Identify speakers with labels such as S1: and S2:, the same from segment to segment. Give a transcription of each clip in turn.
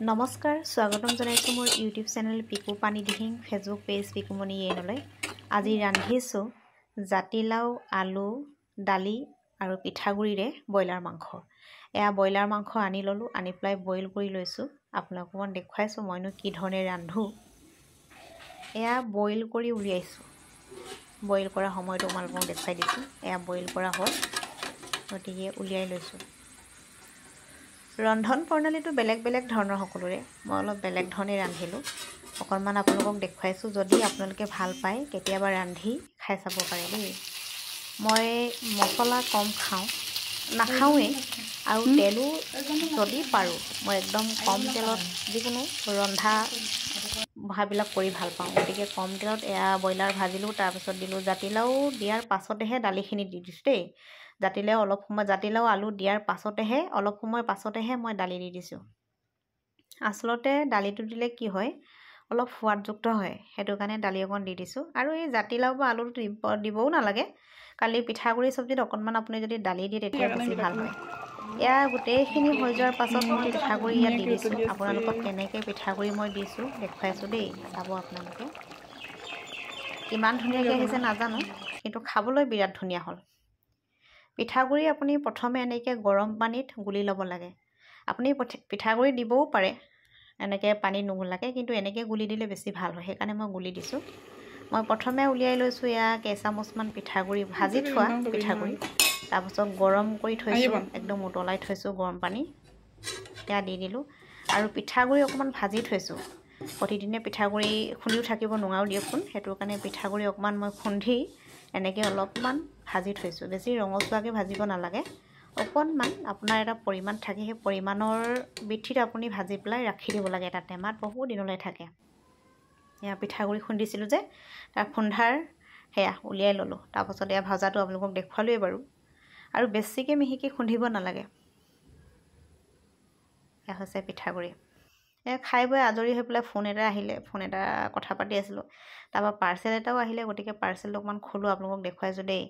S1: নমস্কাৰ স্বাগতম জনাইছোঁ মোৰ ইউটিউব চেনেল পিকু পানী দিহিং ফেচবুক পেজ পিকুমণি এইনলৈ। আজি ৰান্ধিছোঁ জাতিলাও আলু দালি আৰু পিঠাগুড়িৰে ব্ৰইলাৰ মাংস। এয়া ব্ৰইলাৰ মাংস আনি ল'লোঁ, আনি পেলাই বইল কৰি লৈছোঁ। আপোনালোকক অকণমান দেখুৱাইছোঁ মইনো কি ধৰণে ৰান্ধোঁ। এয়া বইল কৰি উলিয়াইছোঁ, বইল কৰা সময়টো আপোনালোকক দেখুৱাই দিছোঁ। এয়া বইল কৰা হ'ল, গতিকে উলিয়াই লৈছোঁ। ৰন্ধন প্ৰণালীটো বেলেগ বেলেগ ধৰণৰ সকলোৰে, মই অলপ বেলেগ ধৰণে ৰান্ধিলোঁ। অকণমান আপোনালোকক দেখুৱাইছোঁ, যদি আপোনালোকে ভাল পায় কেতিয়াবা ৰান্ধি খাই চাব পাৰে দেই। মই মছলা কম নাখাওঁৱেই, আৰু তেলো যদি পাৰোঁ মই একদম কম তেলত যিকোনো ৰন্ধা বঢ়াবিলাক কৰি ভাল পাওঁ। গতিকে কম তেলত এয়া ব্ৰইলাৰ ভাজিলোঁ, তাৰপিছত দিলোঁ জাতিলাও দিয়াৰ পাছতেহে দালিখিনি দি দিছোঁ দেই। জাতিলাও আলু দিয়াৰ পাছতেহে অলপ সময় পাছতেহে মই দালি দি দিছোঁ। আচলতে দালিটো দিলে কি হয়, অলপ সোৱাদযুক্ত হয়, সেইটো কাৰণে দালি অকণ দি দিছোঁ। আৰু এই জাতিলাও বা আলুটো দিবও নালাগে, কালি পিঠাগুড়ি চব্জিত অকণমান আপুনি যদি দালি দিয়ে তেতিয়া বেছি ভাল হয়। এয়া গোটেইখিনি হৈ যোৱাৰ পাছত মই পিঠাগুড়ি ইয়াত দি দিছোঁ। আপোনালোকক কেনেকৈ পিঠাগুড়ি মই দিছোঁ দেখুৱাইছোঁ দেই, চাব আপোনালোকে। কিমান ধুনীয়াকৈ আহিছে নাজানো, কিন্তু খাবলৈ বিৰাট ধুনীয়া হ'ল। পিঠাগুড়ি আপুনি প্ৰথমে এনেকৈ গৰম পানীত গুলি ল'ব লাগে। আপুনি পিঠাগুড়ি দিবও পাৰে এনেকৈ পানী নুগুলাকৈ, কিন্তু এনেকৈ গুলি দিলে বেছি ভাল হয়, সেইকাৰণে মই গুলি দিছোঁ। মই প্ৰথমে উলিয়াই লৈছোঁ এয়া কেইচামুচমান পিঠাগুড়ি, ভাজি থোৱা পিঠাগুড়ি, তাৰপাছত গৰম কৰি থৈছোঁ, একদম উতলাই থৈছোঁ গৰম পানী, এয়া দি দিলোঁ। আৰু পিঠাগুড়ি অকণমান ভাজি থৈছোঁ। প্ৰতিদিনে পিঠাগুড়ি খুন্দিও থাকিব নোৱাৰোঁ দিয়কচোন, সেইটো কাৰণে পিঠাগুড়ি অকণমান মই খুন্দি এনেকৈ অলপমান ভাজি থৈছোঁ। বেছি ৰঙচুৱাকৈ ভাজিব নালাগে, অকণমান আপোনাৰ এটা পৰিমাণ থাকে, সেই পৰিমাণৰ ভিত্তিত আপুনি ভাজি পেলাই ৰাখি দিব লাগে এটা টেমাত, বহুত দিনলৈ থাকে। এয়া পিঠাগুড়ি খুন্দিছিলোঁ যে, তাৰ খুন্দাৰ সেয়া উলিয়াই ল'লোঁ। তাৰপাছত এয়া ভজাটো আপোনালোকক দেখুৱালোৱেই বাৰু, আৰু বেছিকৈ মিহিকৈ খুন্দিব নালাগে। এয়া হৈছে পিঠাগুড়ি। এয়া খাই বৈ আজৰি হৈ পেলাই ফোন এটা কথা পাতি আছিলোঁ, তাৰপৰা পাৰ্চেল এটাও আহিলে, গতিকে পাৰ্চেলটো অকণমান খোলোঁ, আপোনালোকক দেখুৱাইছোঁ দেই।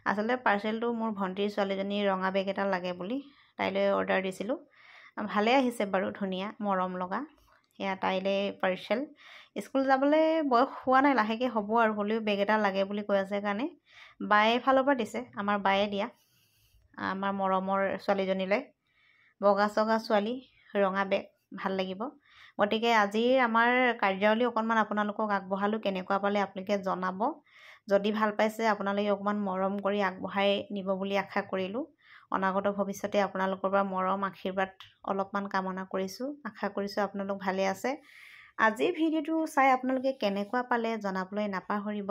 S1: আচলতে পাৰ্চেলটো মোৰ ভণ্টিৰ ছোৱালীজনীৰ ৰঙা বেগ এটা লাগে বুলি তাইলৈ অৰ্ডাৰ দিছিলোঁ। ভালেই আহিছে বাৰু, ধুনীয়া মৰম লগা। এয়া তাইলৈ পাৰ্চেল, স্কুল যাবলৈ বয়স হোৱা নাই, লাহেকৈ হ'ব আৰু, হ'লেও বেগ এটা লাগে বুলি কৈ আছে কাৰণে বায়ে ফালৰ পৰা দিছে, আমাৰ বায়ে দিয়া, আমাৰ মৰমৰ ছোৱালীজনীলৈ। বগা চগা ছোৱালী, ৰঙা বেগ, ভাল লাগিব। গতিকে আজিৰ আমাৰ কাৰ্যাৱলী অকণমান আপোনালোকক আগবঢ়ালোঁ, কেনেকুৱা পালে আপোনালোকে জনাব। যদি ভাল পাইছে আপোনালোকে অকণমান মৰম কৰি আগবঢ়াই নিব বুলি আশা কৰিলোঁ। অনাগত ভৱিষ্যতে আপোনালোকৰ পৰা মৰম আশীৰ্বাদ অলপমান কামনা কৰিছোঁ। আশা কৰিছোঁ আপোনালোক ভালে আছে। আজিৰ ভিডিঅ'টো চাই আপোনালোকে কেনেকুৱা পালে জনাবলৈ নাপাহৰিব।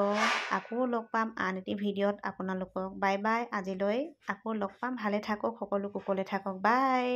S1: আকৌ লগ পাম আন এটি ভিডিঅ'ত আপোনালোকক। বাই বাই, আজিলৈ আকৌ লগ পাম। ভালে থাকক সকলো, কুশলে থাকক, বাই।